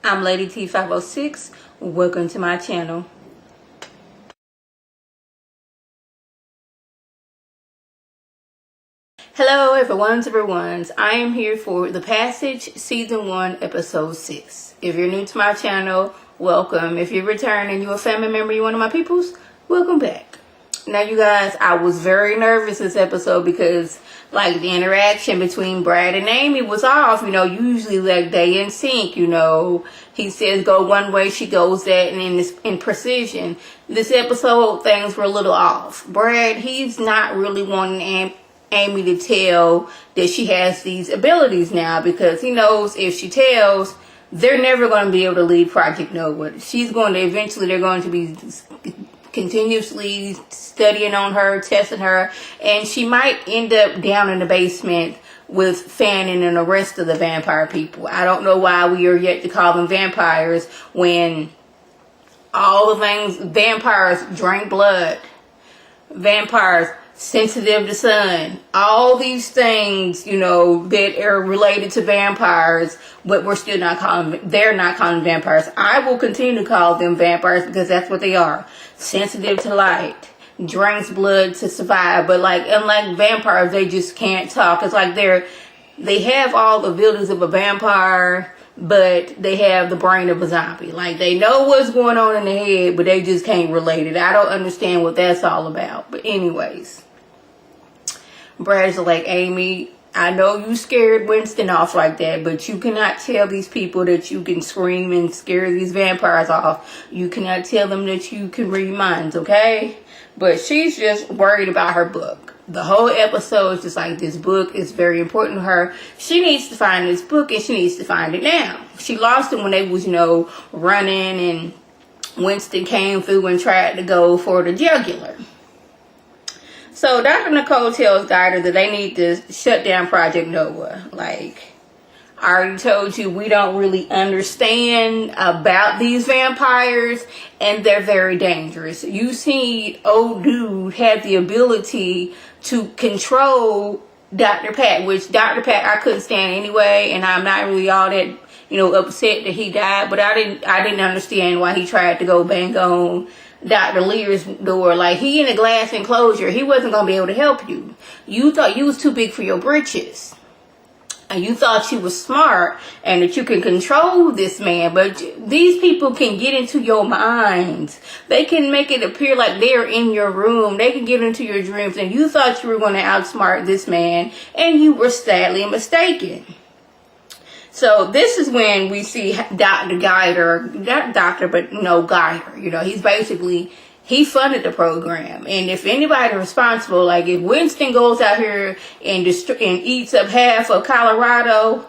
I'm Lady T506. Welcome to my channel. Hello everyone's. I am here for The Passage Season 1 Episode 6. If you're new to my channel, welcome. If you're returning, you're a family member, you're one of my peoples, welcome back. Now you guys, I was very nervous this episode because like the interaction between Brad and Amy was off. Usually like they in sync, he says go one way, she goes that, and in precision. This episode things were a little off. Brad, he's not really wanting Amy to tell that she has these abilities now, because he knows if she tells, they're never going to be able to lead Project Nova. They're going to be continuously studying on her, testing her, and she might end up down in the basement with Fanning and the rest of the vampire people. I don't know why we are yet to call them vampires when all the things, vampires drink blood, vampires sensitive to sun, all these things, that are related to vampires, but they're not calling vampires. I will continue to call them vampires because that's what they are. Sensitive to light, drinks blood to survive, but unlike vampires, they just can't talk. It's like they have all the abilities of a vampire, but they have the brain of a zombie. They know what's going on in the head, but they just can't relate it. I don't understand what that's all about. But anyways, Brad's like, Amy, I know you scared Winston off like that, but you cannot tell these people that you can scream and scare these vampires off. You cannot tell them that you can read minds, okay? But she's just worried about her book. The whole episode is just like, this book is very important to her. She needs to find this book, and she needs to find it now. She lost it when they was, running, and Winston came through and tried to go for the jugular. So Dr. Nicole tells Guider that they need to shut down Project Nova. I already told you, we don't really understand about these vampires, and they're very dangerous. You see, old dude had the ability to control Dr. Pat, which Dr. Pat I couldn't stand anyway, and I'm not really all that, upset that he died, but I didn't understand why he tried to go bang on Dr. Lear's door. He in a glass enclosure, he wasn't going to be able to help you. You thought you was too big for your britches. And you thought you was smart and that you can control this man. But these people can get into your minds. They can make it appear like they're in your room. They can get into your dreams. And you thought you were going to outsmart this man. And you were sadly mistaken. So this is when we see Dr. Guider, not doctor, but Guider. He's basically, he funded the program. And if anybody responsible, if Winston goes out here and eats up half of Colorado,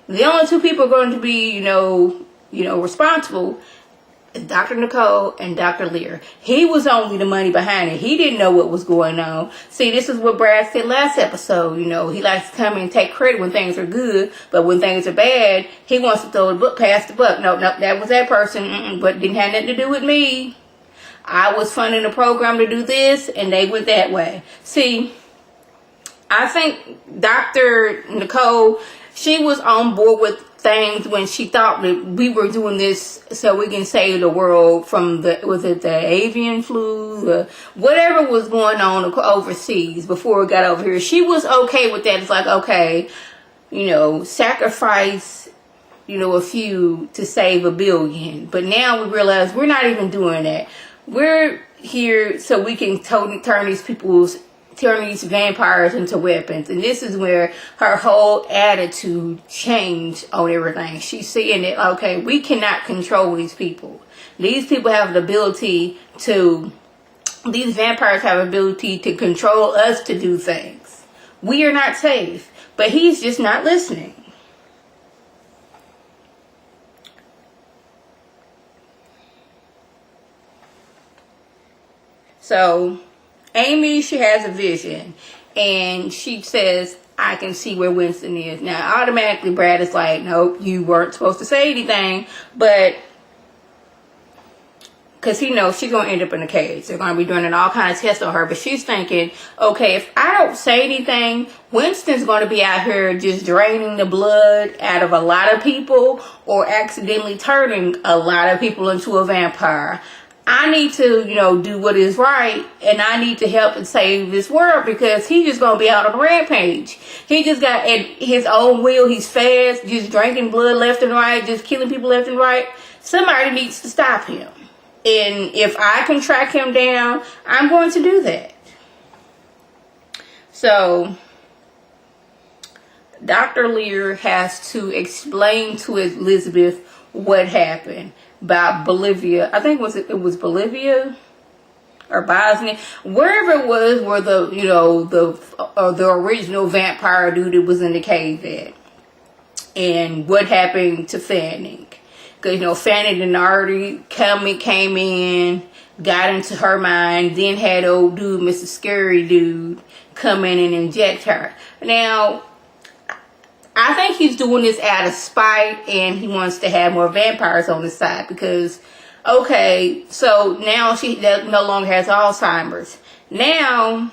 the only two people going to be, responsible is Dr. Nicole and Dr. Lear. He was only the money behind it. He didn't know what was going on. See, this is what Brad said last episode. He likes to come and take credit when things are good, but when things are bad, he wants to throw the book past the buck. No, that was that person, but didn't have nothing to do with me. I was funding the program to do this, and they went that way. See, I think Dr. Nicole, she was on board with things when she thought that we were doing this so we can save the world from the avian flu, whatever was going on overseas before it got over here. She was okay with that. It's like, okay, sacrifice, a few to save 1 billion. But now we realize we're not even doing that. We're here so we can turn these vampires into weapons. And this is where her whole attitude changed on everything. She's seeing that, okay, we cannot control these people. These vampires have the ability to control us to do things. We are not safe. But he's just not listening. So Amy, she has a vision, and she says, I can see where Winston is. Now, automatically, Brad is like, nope, you weren't supposed to say anything, but because he knows she's going to end up in a cage. They're going to be doing all kinds of tests on her. But she's thinking, okay, if I don't say anything, Winston's going to be out here just draining the blood out of a lot of people or accidentally turning a lot of people into a vampire. I need to, do what is right, and I need to help and save this world because he's just going to be out on a rampage. He just got at his own will. He's fast, just drinking blood left and right, just killing people left and right. Somebody needs to stop him. And if I can track him down, I'm going to do that. So, Dr. Lear has to explain to Elizabeth what happened about Bolivia. I think it was Bolivia or Bosnia, wherever it was, where the original vampire dude that was in the cave at, and what happened to Fanning. Because, Fanny had already came in, got into her mind, then had old dude, Mr. Scary Dude, come in and inject her. Now, I think he's doing this out of spite, and he wants to have more vampires on his side because, okay, so now she no longer has Alzheimer's. Now,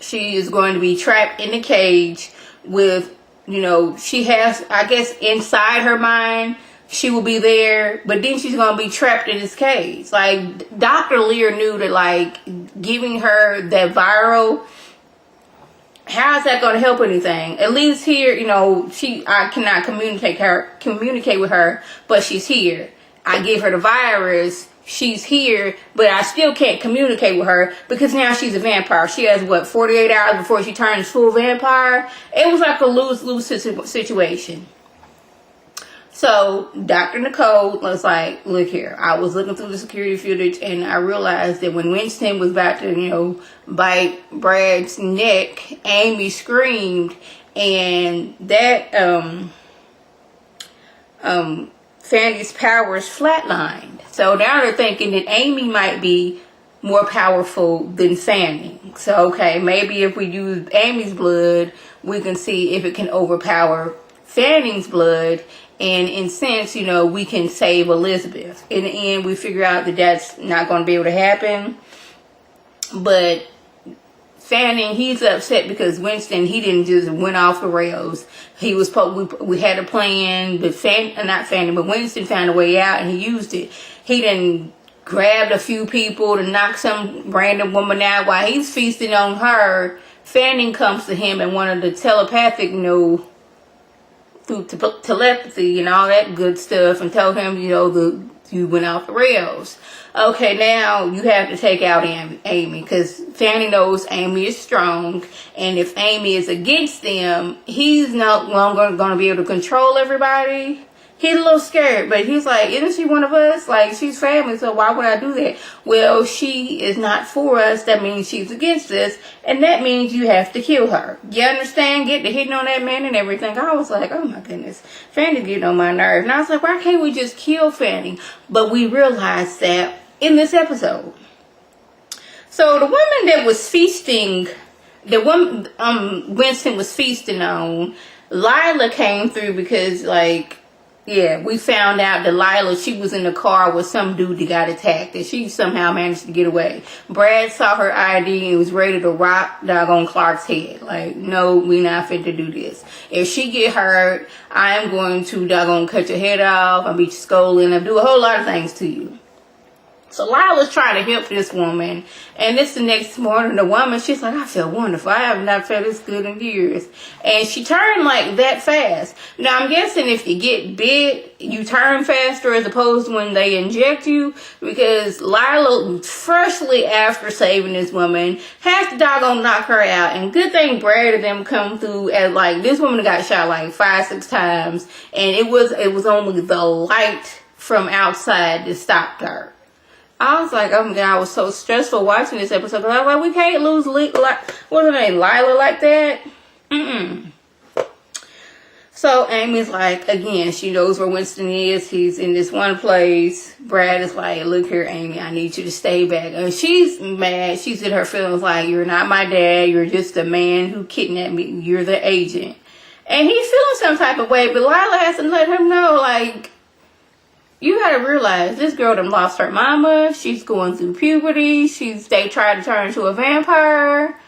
she is going to be trapped in a cage with, she has, I guess, inside her mind, she will be there, but then she's going to be trapped in this cage. Like, Dr. Lear knew that, giving her that viral, how is that going to help anything? At least here, I cannot communicate with her, but she's here. I give her the virus, she's here, but I still can't communicate with her because now she's a vampire. She has, 48 hours before she turns full vampire? It was like a lose-lose situation. So, Dr. Nicole was like, look here, I was looking through the security footage and I realized that when Winston was about to, bite Brad's neck, Amy screamed, and that, Fanny's powers flatlined. So now they're thinking that Amy might be more powerful than Fanny. So, okay, maybe if we use Amy's blood, we can see if it can overpower Fanning's blood. And in a sense, we can save Elizabeth. In the end, we figure out that that's not going to be able to happen. But Fanning, he's upset because Winston, he didn't just went off the rails. He was, we had a plan, but Winston found a way out and he used it. He didn't grabbed a few people to knock some random woman out while he's feasting on her. Fanning comes to him and one of the telepathic, through telepathy and all that good stuff, and tell him, you went off the rails. Okay, now you have to take out Amy, because Fanny knows Amy is strong, and if Amy is against them, he's no longer going to be able to control everybody. He's a little scared, but he's like, isn't she one of us? Like, she's family, so why would I do that? Well, she is not for us. That means she's against us, and that means you have to kill her. You understand? Get to hitting on that man and everything. I was like, oh my goodness, Fanny getting on my nerves. And I was like, why can't we just kill Fanny? But we realized that in this episode. So the woman that was feasting, the woman Winston was feasting on, Lila came through because, we found out that Lila, she was in the car with some dude that got attacked, and she somehow managed to get away. Brad saw her ID and was ready to rock doggone Clark's head. Like, no, we not fit to do this. If she get hurt, I am going to doggone cut your head off, I'll beat your skull in, I'll do a whole lot of things to you. So Lila's trying to help this woman, and this the next morning, the woman, she's like, I feel wonderful. I have not felt this good in years. And she turned like that fast. Now, I'm guessing if you get bit, you turn faster as opposed to when they inject you, because Lila, freshly after saving this woman, has to doggone knock her out. And good thing Brad and them come through as, this woman got shot 5-6 times, and it was only the light from outside that stopped her. I was like, oh my God, I was so stressful watching this episode. But I was like, we can't lose, what's her name, Lila like that? So Amy's like, again, she knows where Winston is. He's in this one place. Brad is like, look here, Amy, I need you to stay back. And she's mad. She's in her feelings like, you're not my dad. You're just the man who kidnapped me. You're the agent. And he's feeling some type of way. But Lila has to let him know, you gotta realize this girl done lost her mama. She's going through puberty. They tried to turn into a vampire.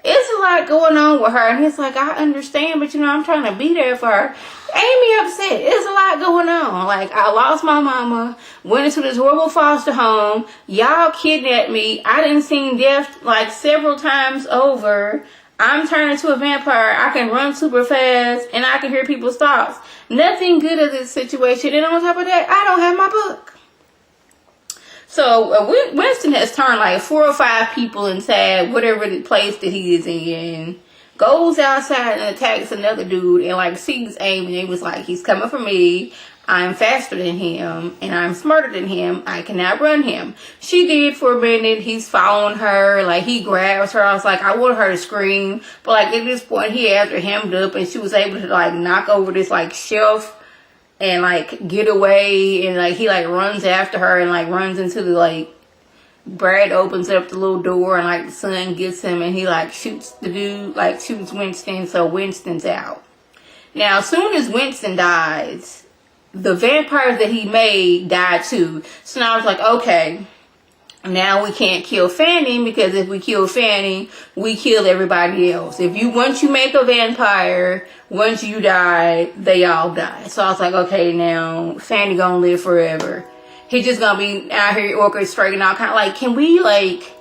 It's a lot going on with her. And he's like, I understand, but I'm trying to be there for her. Amy upset. It's a lot going on. Like, I lost my mama, went into this horrible foster home. Y'all kidnapped me. I didn't see death like several times over. I'm turning into a vampire. I can run super fast and I can hear people's thoughts. Nothing good of this situation. And on top of that, I don't have my book. So Winston has turned like 4 or 5 people inside whatever the place that he is in. Goes outside and attacks another dude and like sees Amy and was like, he's coming for me. I'm faster than him and I'm smarter than him. I cannot run him. She did for a minute. He's following her. Like, he grabs her. I was like, I want her to scream. But like at this point, he had her hemmed up and she was able to like knock over this like shelf and like get away. And like he like runs after her and like runs into the like, Brad opens up the little door and like the son gets him and he like shoots the dude, like shoots Winston. So Winston's out. Now, as soon as Winston dies, the vampires that he made died too. So now I was like, okay, now we can't kill Fanning, because if we kill Fanning, we kill everybody else. Once you make a vampire, once you die, they all die. So I was like, okay, now Fanning gonna live forever. He just gonna be out here orchestrating all kind of like, can we like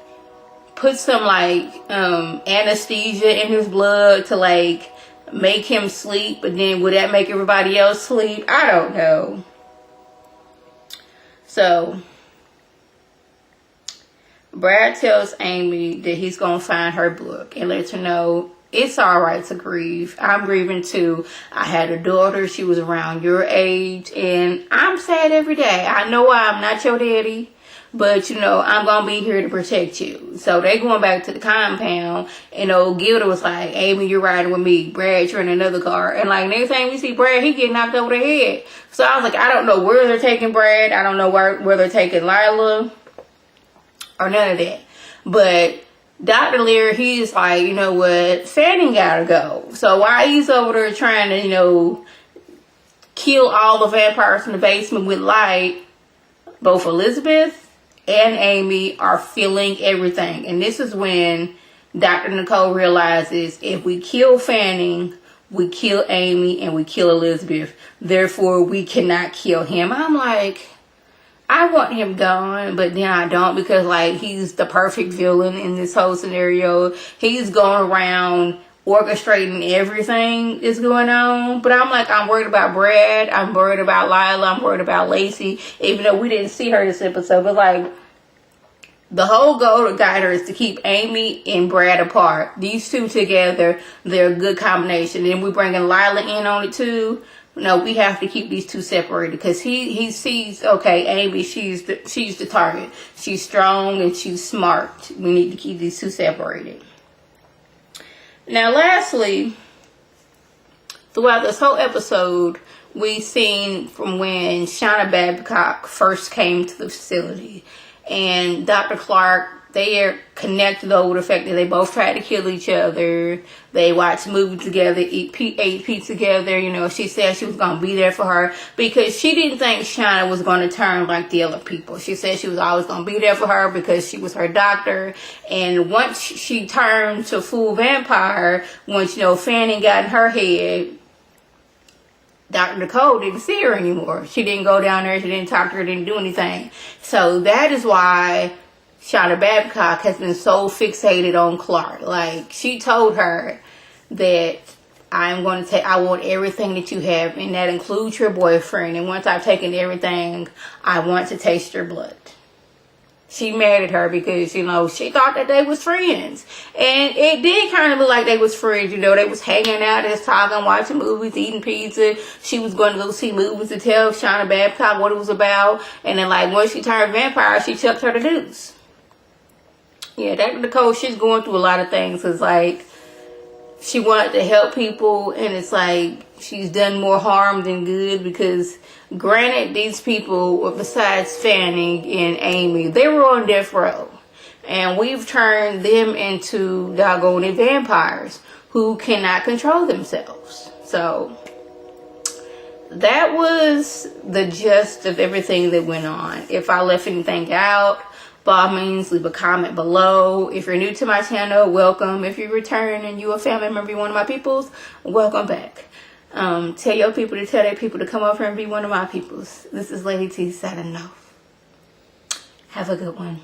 put some like anesthesia in his blood to like make him sleep, but then would that make everybody else sleep? I don't know. So Brad tells Amy that he's gonna find her book and lets her know it's all right to grieve. I'm grieving too. I had a daughter. She was around your age and I'm sad every day. I know I'm not your daddy, but I'm gonna be here to protect you. So they going back to the compound and old Gilda was like, Amy, you're riding with me. Brad, you're in another car. And like next time we see Brad, he get knocked over the head. So I was like, I don't know where they're taking Brad. I don't know where they're taking Lila or none of that. But Dr. Lear, he's like, you know what, Fanning gotta go. So while he's over there trying to, kill all the vampires in the basement with light, both Elizabeth and Amy are feeling everything. And this is when Dr. Nicole realizes if we kill Fanning, we kill Amy and we kill Elizabeth. Therefore, we cannot kill him. I'm like, I want him gone, but then I don't, because like he's the perfect villain in this whole scenario. He's going around orchestrating everything that's going on. But I'm like, I'm worried about Brad. I'm worried about Lila. I'm worried about Lacey. Even though we didn't see her this episode, but like the whole goal to guide her is to keep Amy and Brad apart. These two together, they're a good combination. And we're bringing Lila in on it too. No, we have to keep these two separated, because he sees, okay, Amy, she's the target. She's strong and she's smart. We need to keep these two separated. Now, lastly, throughout this whole episode, we've seen from when Shauna Babcock first came to the facility and Dr. Clark, they are connected over the fact that they both tried to kill each other. They watched movies together, ate pizza together. She said she was going to be there for her because she didn't think Shauna was going to turn like the other people. She said she was always going to be there for her because she was her doctor. And once she turned to full vampire, once, Fanning got in her head, Dr. Nicole didn't see her anymore. She didn't go down there. She didn't talk to her, didn't do anything. So that is why Shauna Babcock has been so fixated on Clark. Like, she told her that I want everything that you have, and that includes your boyfriend. And once I've taken everything, I want to taste your blood. She mad at her because, she thought that they was friends. And it did kind of look like they was friends. They was hanging out, just talking, watching movies, eating pizza. She was going to go see movies to tell Shauna Babcock what it was about. And then, once she turned vampire, she chucked her the deuce. Yeah, Dr. Nicole, she's going through a lot of things. It's like she wanted to help people, and it's like she's done more harm than good, because granted, these people, besides Fanning and Amy, they were on death row. And we've turned them into doggone vampires who cannot control themselves. So that was the gist of everything that went on. If I left anything out, by all means, leave a comment below. If you're new to my channel, welcome. If you return and you a family member, you one of my peoples, welcome back. Tell your people to tell their people to come over and be one of my peoples. This is Lady T signing off. Have a good one.